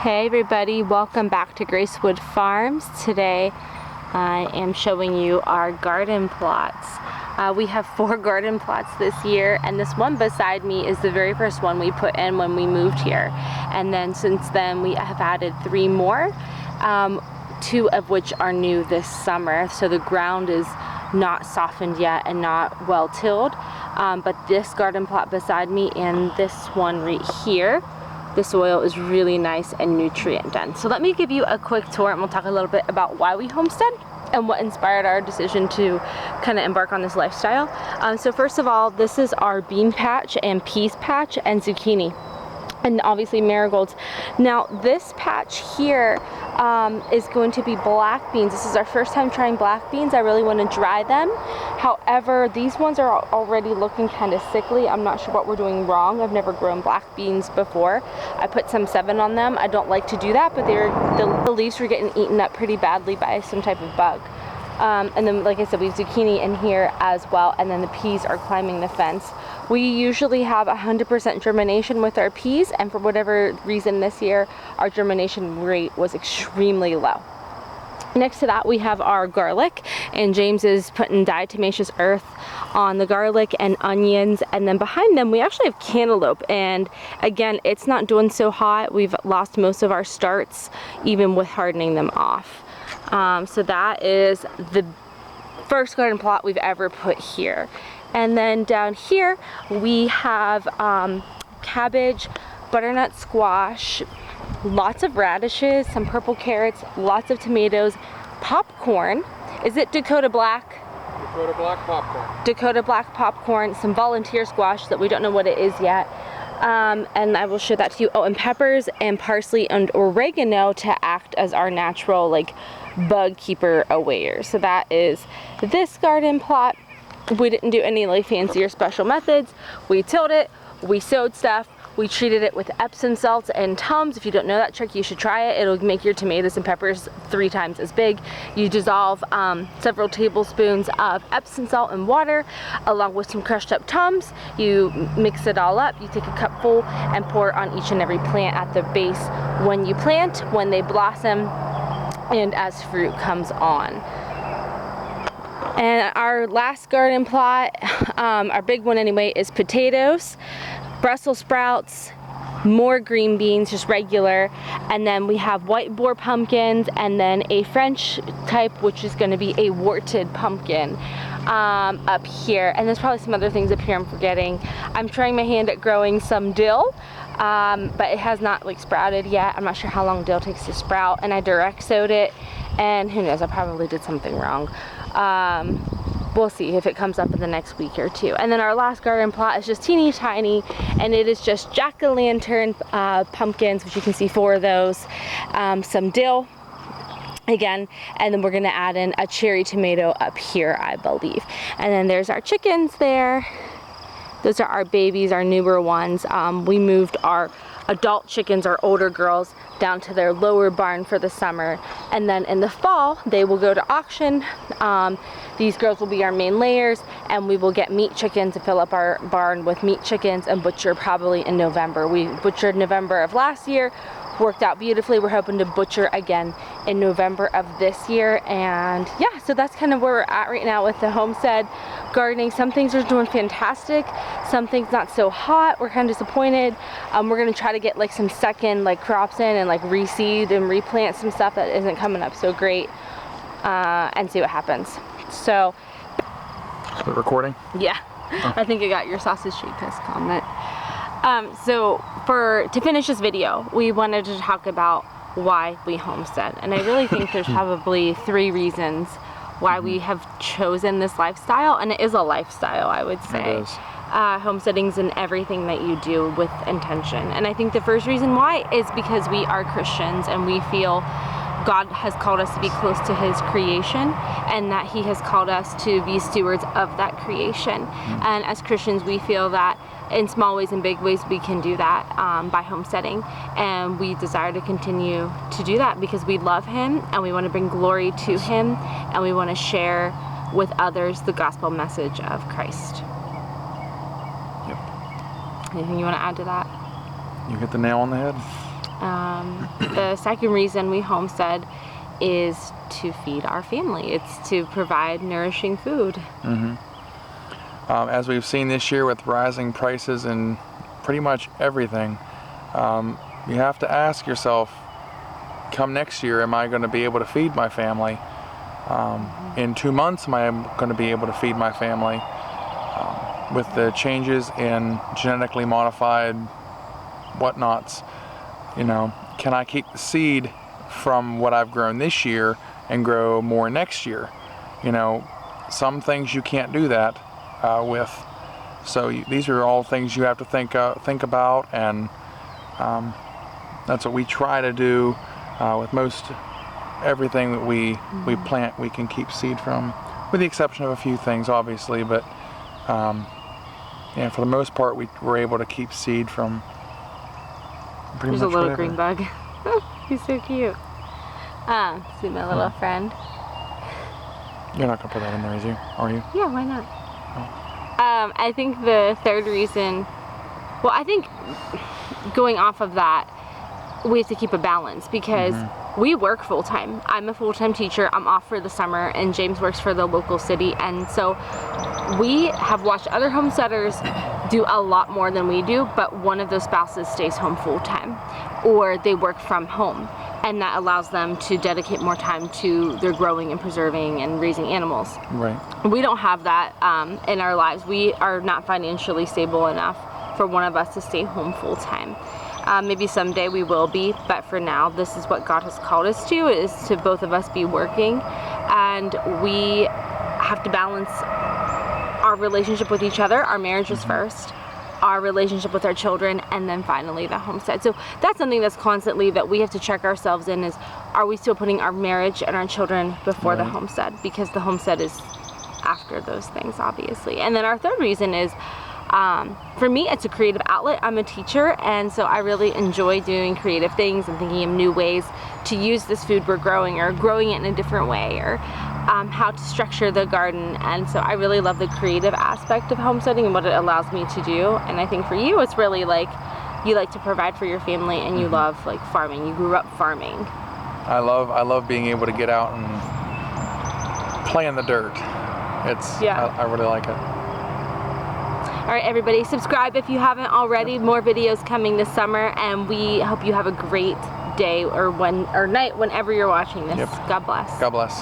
Hey everybody, welcome back to Gracewood Farms. Today I am showing you our garden plots. We have 4 garden plots this year, and this one beside me is the very first one we put in when we moved here. And then since then we have added 3 more, 2 of which are new this summer. So the ground is not softened yet and not well tilled. But this garden plot beside me and this one right here, the soil is really nice and nutrient dense. So let me give you a quick tour and we'll talk a little bit about why we homestead and what inspired our decision to kind of embark on this lifestyle. So first of all, this is our bean patch and peas patch and zucchini, and obviously marigolds. Now this patch here is going to be black beans. This is our first time trying black beans. I really want to dry them. However, these ones are already looking kind of sickly. I'm not sure what we're doing wrong. I've never grown black beans before. I put some 7 on them. I don't like to do that, but the leaves were getting eaten up pretty badly by some type of bug. And then, like I said, we have zucchini in here as well, and then the peas are climbing the fence. We usually have 100% germination with our peas, and for whatever reason this year, our germination rate was extremely low. Next to that, we have our garlic, and James is putting diatomaceous earth on the garlic and onions, and then behind them we actually have cantaloupe, and again, it's not doing so hot. We've lost most of our starts even with hardening them off. So that is the first garden plot we've ever put here. And then down here we have cabbage, butternut squash, lots of radishes, some purple carrots, lots of tomatoes, popcorn. Is it Dakota Black? Dakota Black popcorn. Dakota Black popcorn, some volunteer squash that we don't know what it is yet. And I will show that to you. Oh, and peppers and parsley and oregano to act as our natural like bug keeper awayer. So that is this garden plot. We didn't do any like fancy or special methods. We tilled it, we sowed stuff, we treated it with Epsom salts and Tums. If you don't know that trick, you should try it. It'll make your tomatoes and peppers 3 times as big. You dissolve several tablespoons of Epsom salt and water along with some crushed up Tums. You mix it all up. You take a cupful and pour it on each and every plant at the base when you plant, when they blossom, and as fruit comes on. And our last garden plot, our big one anyway, is potatoes, Brussels sprouts, more green beans, just regular, and then we have white boar pumpkins, and then a French type, which is going to be a warted pumpkin up here. And there's probably some other things up here I'm forgetting. I'm trying my hand at growing some dill, but it has not like sprouted yet. I'm not sure how long dill takes to sprout, and I direct sowed it, and who knows, I probably did something wrong. We'll see if it comes up in the next week or 2. And then our last garden plot is just teeny tiny, and it is just jack-o'-lantern pumpkins, which you can see 4 of those, some dill again, and then we're going to add in a cherry tomato up here, I believe. And then there's our chickens there. Those are our babies, our newer ones. We moved our adult chickens, our older girls, down to their lower barn for the summer, and then in the fall they will go to auction. These girls will be our main layers, and we will get meat chickens to fill up our barn with meat chickens and butcher probably in November. We butchered November of last year, worked out beautifully. We're hoping to butcher again in November of this year. And yeah, so that's kind of where we're at right now with the homestead gardening. Some things are doing fantastic, some things not so hot. We're kind of disappointed. We're gonna try to get like some second like crops in and like reseed and replant some stuff that isn't coming up so great, and see what happens. So the recording? Yeah. Oh. I think I got your sausage shake test comment. So to finish this video, we wanted to talk about why we homestead, and I really think there's probably 3 reasons why we have chosen this lifestyle, and it is a lifestyle, I would say. It is. Homesteading's in everything that you do with intention, and I think the first reason why is because we are Christians and we feel God has called us to be close to His creation, and that He has called us to be stewards of that creation. And as Christians, we feel that in small ways and big ways we can do that by homesteading, and we desire to continue to do that because we love Him and we want to bring glory to Him, and we want to share with others the gospel message of Christ. Yep. Anything you want to add to that? You hit the nail on the head. The second reason we homestead is to feed our family. It's to provide nourishing food. As we've seen this year with rising prices and pretty much everything, you have to ask yourself, come next year, am I going to be able to feed my family? In 2 months, am I going to be able to feed my family? With the changes in genetically modified whatnots, you know, can I keep the seed from what I've grown this year and grow more next year? You know, some things you can't do that with. So these are all things you have to think about, and that's what we try to do with most everything that we plant. We can keep seed from, with the exception of a few things, obviously, but yeah, for the most part, we're able to keep seed from pretty There's much a little whatever. green bug. He's so cute. See my little friend. You're not gonna put that in there, is you? Are you? Yeah, why not? Oh. I think the third reason, well, I think going off of that, we have to keep a balance because we work full-time. I'm a full-time teacher. I'm off for the summer, and James works for the local city, and so we have watched other homesteaders do a lot more than we do, but one of those spouses stays home full-time, or they work from home, and that allows them to dedicate more time to their growing and preserving and raising animals. Right. We don't have that in our lives. We are not financially stable enough for one of us to stay home full-time. Maybe someday we will be, but for now, this is what God has called us to, is to both of us be working, and we have to balance our relationship with each other. Our marriage is first, our relationship with our children, and then finally the homestead. So that's something that's constantly that we have to check ourselves in, is are we still putting our marriage and our children before the homestead? Because the homestead is after those things, obviously. And then our third reason is, for me, it's a creative outlet. I'm a teacher, and so I really enjoy doing creative things and thinking of new ways to use this food we're growing, or growing it in a different way, or how to structure the garden. And so I really love the creative aspect of homesteading and what it allows me to do. And I think for you, it's really like you like to provide for your family, and you love like farming. You grew up farming. I love being able to get out and play in the dirt. I really like it. All right, everybody, subscribe if you haven't already. More videos coming this summer, and we hope you have a great day or night whenever you're watching this. God bless. God bless.